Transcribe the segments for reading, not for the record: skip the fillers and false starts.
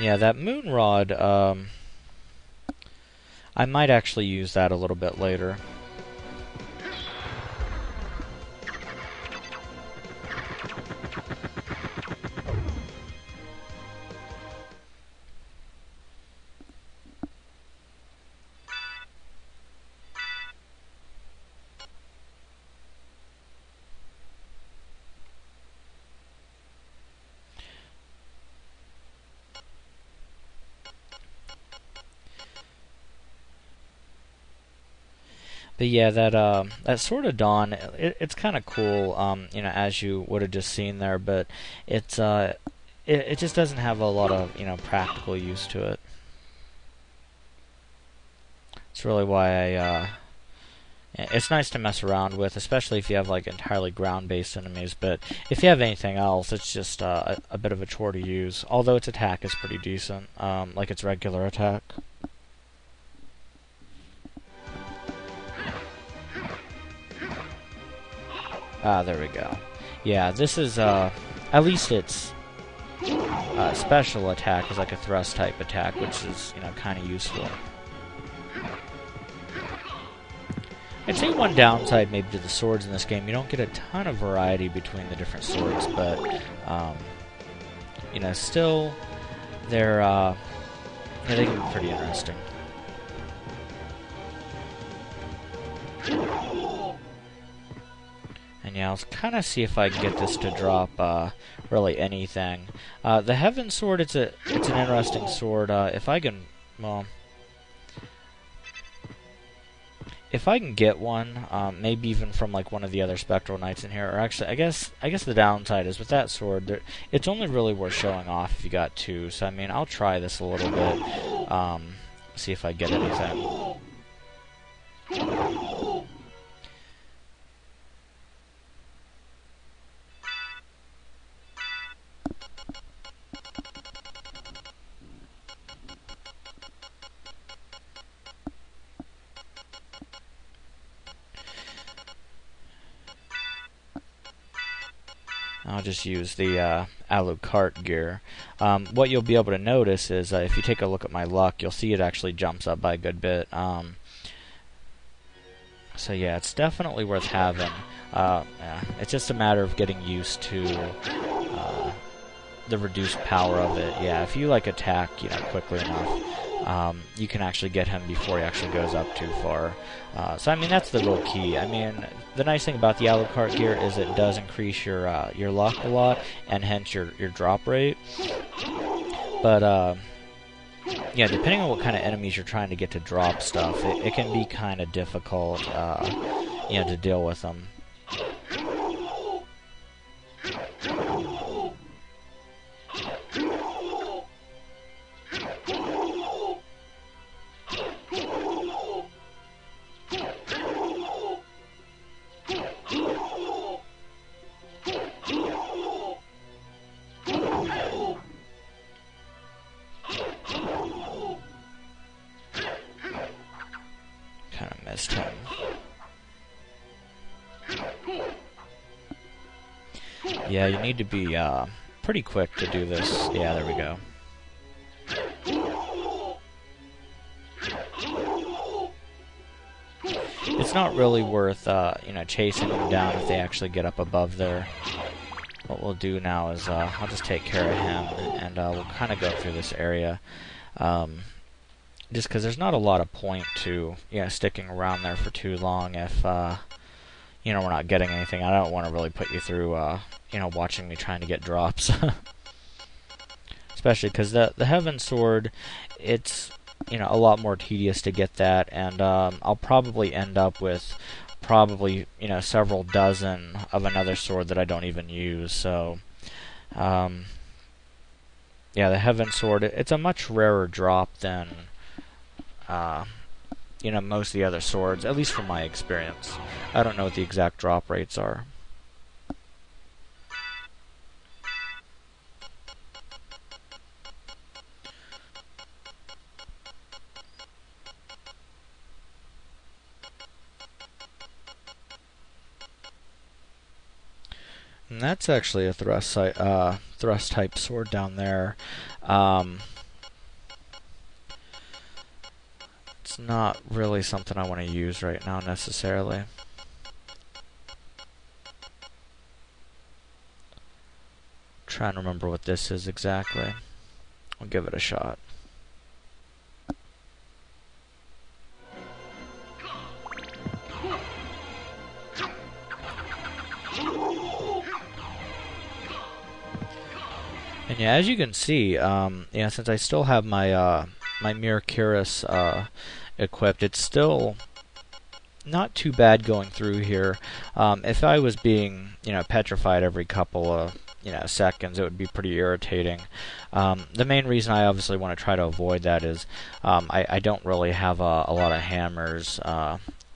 Yeah, that moon rod, I might actually use that a little bit later. But yeah, that Sword of Dawn, it's kind of cool, as you would have just seen there. But it's it just doesn't have a lot of practical use to it. It's really why it's nice to mess around with, especially if you have like entirely ground-based enemies. But if you have anything else, it's just a bit of a chore to use. Although its attack is pretty decent, like its regular attack. Ah, there we go. Yeah, this is, at least its special attack is like a thrust type attack, which is, kind of useful. I'd say one downside maybe to the swords in this game, you don't get a ton of variety between the different swords, but, still, yeah, they can be pretty interesting. And yeah, I'll kind of see if I can get this to drop really anything. The Heaven Sword, it's an interesting sword. If I can, well, if I can get one, maybe even from like one of the other Spectral Knights in here, or actually, I guess the downside is with that sword, it's only really worth showing off if you got two. So I mean, I'll try this a little bit, see if I get anything. I'll just use the Alucard gear. What you'll be able to notice is if you take a look at my luck, you'll see it actually jumps up by a good bit. So yeah, it's definitely worth having. Yeah, it's just a matter of getting used to the reduced power of it. Yeah, if you like attack, quickly enough, you can actually get him before he actually goes up too far. So I mean, that's the real key. I mean, the nice thing about the Alucard gear is it does increase your luck a lot, and hence your drop rate. But yeah, depending on what kind of enemies you're trying to get to drop stuff, it can be kind of difficult, to deal with them. Missed him. Yeah, you need to be pretty quick to do this. Yeah, there we go. It's not really worth chasing them down if they actually get up above there. What we'll do now is I'll just take care of him, and we'll kind of go through this area. Just because there's not a lot of point to sticking around there for too long if we're not getting anything. I don't want to really put you through watching me trying to get drops, especially because the Heaven Sword, it's a lot more tedious to get that, and I'll probably end up with several dozen of another sword that I don't even use. So yeah, the Heaven Sword, it's a much rarer drop than most of the other swords, at least from my experience. I don't know what the exact drop rates are. And that's actually a thrust type sword down there. not really something I want to use right now necessarily. Trying to remember what this is exactly. I'll give it a shot. And yeah, as you can see, yeah, since I still have my my Mirror Cuirass equipped, it's still not too bad going through here. If I was being, petrified every couple of, seconds, it would be pretty irritating. The main reason I obviously want to try to avoid that is I don't really have a lot of hammers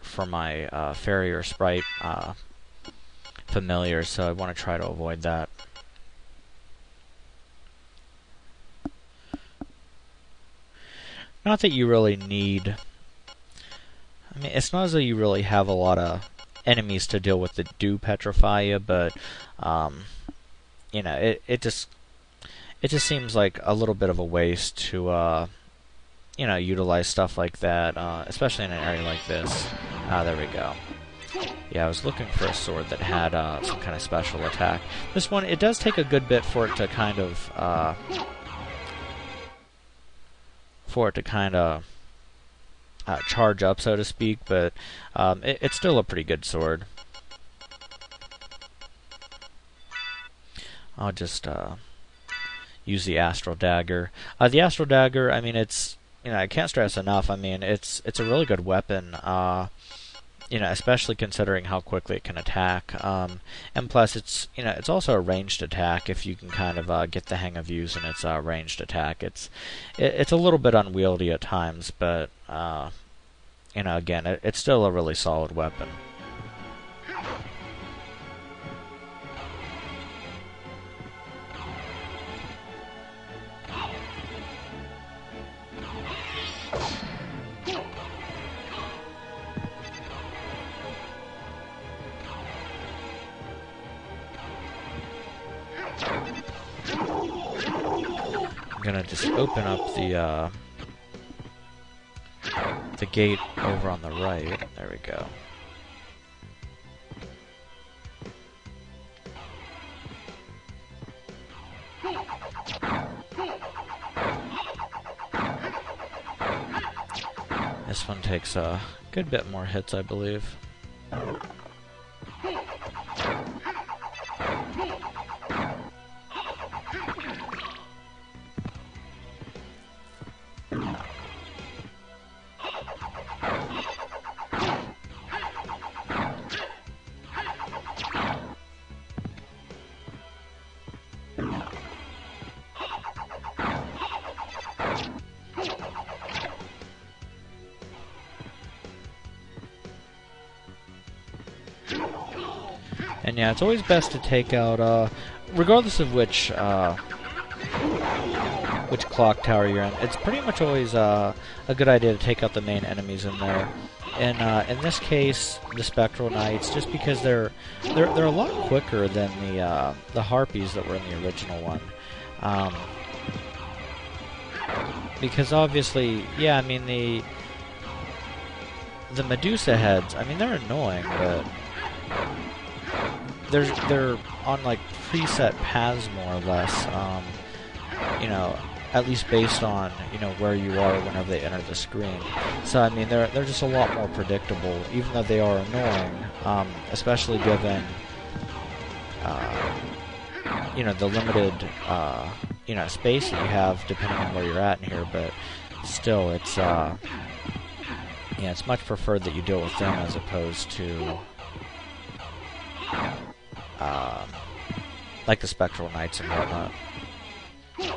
for my Farrier Sprite familiars, so I want to try to avoid that. Not that you really need... I mean, it's not as though you really have a lot of enemies to deal with that do petrify you, but, it just seems like a little bit of a waste to, utilize stuff like that, especially in an area like this. There we go. Yeah, I was looking for a sword that had some kind of special attack. This one, it does take a good bit for it to kind of, charge up, so to speak, but it's still a pretty good sword. I'll just use the Astral Dagger. The Astral Dagger, I mean, it's, I can't stress enough, I mean, it's a really good weapon, especially considering how quickly it can attack. And plus, it's also a ranged attack if you can kind of get the hang of using its ranged attack. It's a little bit unwieldy at times, but again, it's still a really solid weapon. I'm gonna just open up the gate over on the right. There we go. This one takes a good bit more hits, I believe. And yeah, it's always best to take out, regardless of which clock tower you're in, it's pretty much always a good idea to take out the main enemies in there. And in this case, the Spectral Knights, just because they're a lot quicker than the Harpies that were in the original one. Because obviously, yeah, I mean the Medusa heads, I mean they're annoying, but they're on like preset paths more or less, at least based on where you are whenever they enter the screen. So I mean they're just a lot more predictable, even though they are annoying, especially given the limited space that you have depending on where you're at in here. But still, it's it's much preferred that you deal with them as opposed to like the Spectral Knights and whatnot. There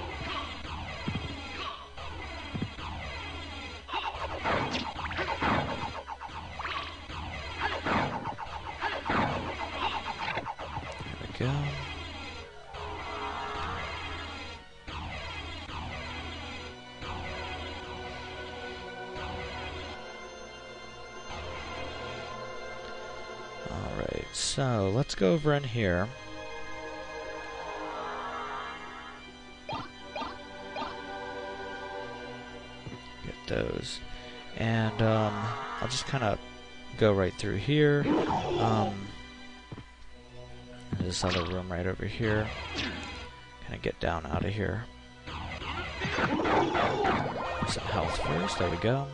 we go. Alright, so let's go over in here. Get those. And I'll just kind of go right through here. There's this other room right over here. Kind of get down out of here. Some health first. There we go.